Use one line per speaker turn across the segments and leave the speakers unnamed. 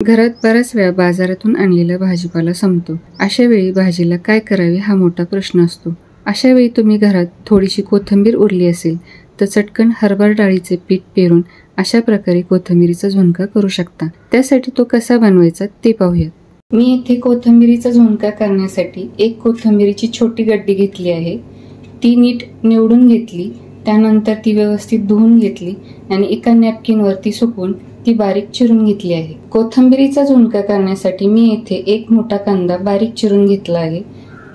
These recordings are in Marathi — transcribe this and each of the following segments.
घरात बऱ्याच वेळा बाजारातून आणलेला भाजीपाला संपतो. अशा वेळी भाजीला काय करावे हा मोठा प्रश्न असतो. अशा वेळी तुम्ही घरात थोडीशी कोथिंबीर उरली असेल तर चटकन हरभरा डाळीचे पीठ पेरून अशा प्रकारे कोथिंबीरीचा झुणका करू शकता. त्यासाठी तो कसा बनवायचा ते पाहूया. मी इथे कोथिंबीरीचा झुणका करण्यासाठी एक कोथिंबीरीची छोटी गड्डी घेतली आहे. ती नीट निवडून घेतली, त्यानंतर ती व्यवस्थित धुवून घेतली आणि एका नॅपकिन वरती सुकवून ती बारीक चिरून घेतली आहे. कोथिंबीरीचा झुणका करण्यासाठी मी येथे एक मोठा कांदा बारीक चिरून घेतला आहे.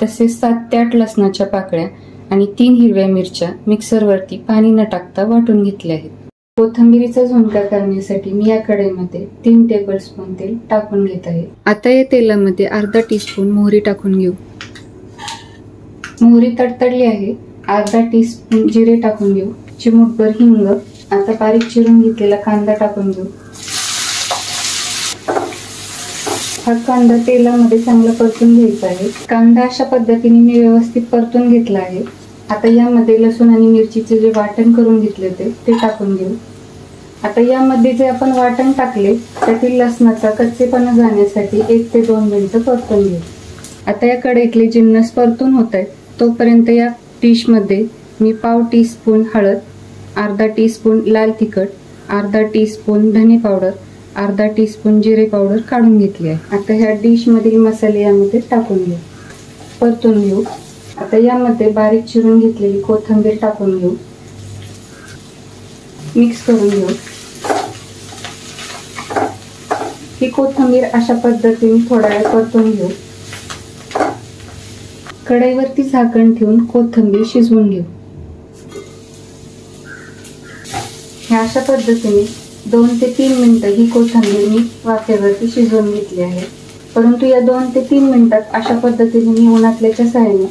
तसेच 7 ते 8 लसणाच्या पाकळ्या आणि 3 हिरव्या मिरच्या मिक्सरवरती पाणी न टाकता वाटून घेतल्या आहेत. कोथिंबीरीचा झुणका करण्यासाठी मी या कढईमध्ये 3 टेबलस्पून तेल टाकून घेत आहे. आता या तेलामध्ये अर्धा टीस्पून मोहरी टाकून घेऊ. मोहरी तडतडली आहे. अर्धा टीस्पून जिरे टाकून घेऊ. चिमूटभर हिंग. आता बारीक चिरून घेतलेला कांदा टाकून घेऊ. हा कांदा तेलामध्ये चांगला परतून घ्यायचा आहे. कांदा अशा पद्धतीने मी व्यवस्थित परतून घेतला आहे. आता यामध्ये लसूण आणि मिरचीचे जे वाटण करून घेतले होते ते टाकून घेऊ. आता यामध्ये जे आपण वाटण टाकले त्यातील लसणाचा कच्चेपणा जाण्यासाठी 1 ते 2 मिनिटं परतून घेऊ. आता या कढईतले जिन्नस परतून होत आहेत तोपर्यंत या डिश मध्ये मी पाव टीस्पून हळद, अर्धा टीस्पून लाल तिखट, अर्धा टीस्पून धने पावडर, अर्धा टीस्पून जिरे पावडर काढून घेतली आहे. आता ह्या डिश मधील मसाले यामध्ये टाकून घेऊ. परतून घेऊ. आता यामध्ये बारीक चिरून घेतलेली कोथिंबीर टाकून घेऊ. मिक्स करून घेऊ. ही कोथिंबीर अशा पद्धतीने थोडा वेळ परतून घेऊ. कढईवरती झाकण ठेवून कोथिंबीर शिजवून घेऊ. ह्या अशा पद्धतीने 2 ते 3 मिनिटं ही कोथिंबीर मी वाफेवरती शिजवून घेतली आहे. परंतु या 2 ते 3 मिनिटात अशा पद्धतीने मी उन्हातल्याच्या सहाय्याने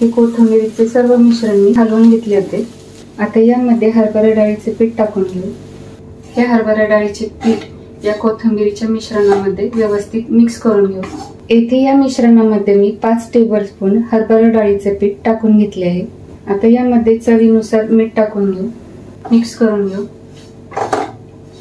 हे कोथिंबीरीचे सर्व मिश्रण मी हलवून घेतले होते. आता यामध्ये हरभरा डाळीचे पीठ टाकून घेऊ. हे हरभरा डाळीचे पीठ या कोथिंबीरीच्या मिश्रणामध्ये व्यवस्थित मिक्स करून घेऊ. येथे या मिश्रणामध्ये मी 5 टेबलस्पून हरभरा डाळीचे पीठ टाकून घेतले आहे. आता यामध्ये चवीनुसार मीठ टाकून घेऊ. मिक्स करून घेऊ.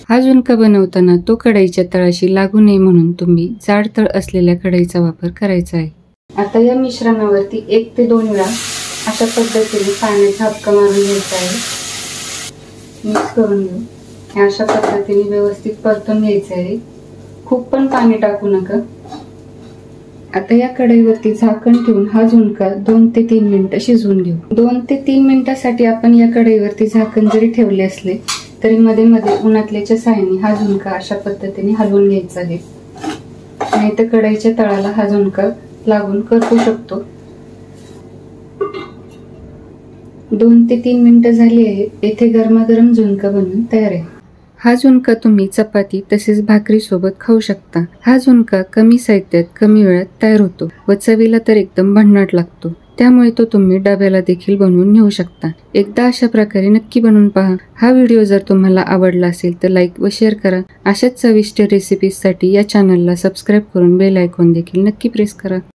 हा झुणका बनवताना तो कढईच्या तळाशी लागू नये म्हणून तुम्ही जाड तळ असलेल्या कढईचा वापर करायचा आहे. आता या मिश्रणावरती 1 ते 2 वेळा अशा पद्धतीने पाण्याचा हबका मारून घ्यायचा आहे. मिक्स करून घेऊ. हे अशा पद्धतीने व्यवस्थित परतून घ्यायचे आहे. खूप पण पाणी टाकू नका. आता या कढईवरती झाकण ठेवून हा झुणका 2 ते 3 मिनिटं शिजवून घेऊ. 2 ते 3 मिनिटांसाठी आपण या कढईवरती झाकण जरी ठेवले असले तरी मध्ये मध्ये उन्हातल्याच्या साहाय्याने हा झुणका अशा पद्धतीने हलवून घ्यायचा आहे. नाही तर कढईच्या तळाला हा झुणका लागून करपू शकतो. 2 ते 3 मिनिटं झाली आहेत. येथे गरमागरम झुणका बनवून तयार आहे. हा झुणका तुम्ही चपाती तसेच भाकरी सोबत खाऊ शकता. हा झुणका कमी साहित्यात कमी वेळात तयार होतो व चवीला तर एकदम भन्नाट लागतो. त्यामुळे तो तुम्ही डब्याला देखील बनवून नेऊ शकता. एकदा अशा प्रकारे नक्की बनवून पहा. हा व्हिडिओ जर तुम्हाला आवडला असेल तर लाईक व शेअर करा. अशाच चविष्ट रेसिपीजसाठी या चॅनलला सबस्क्राईब करून बेल आयकॉन देखील नक्की प्रेस करा.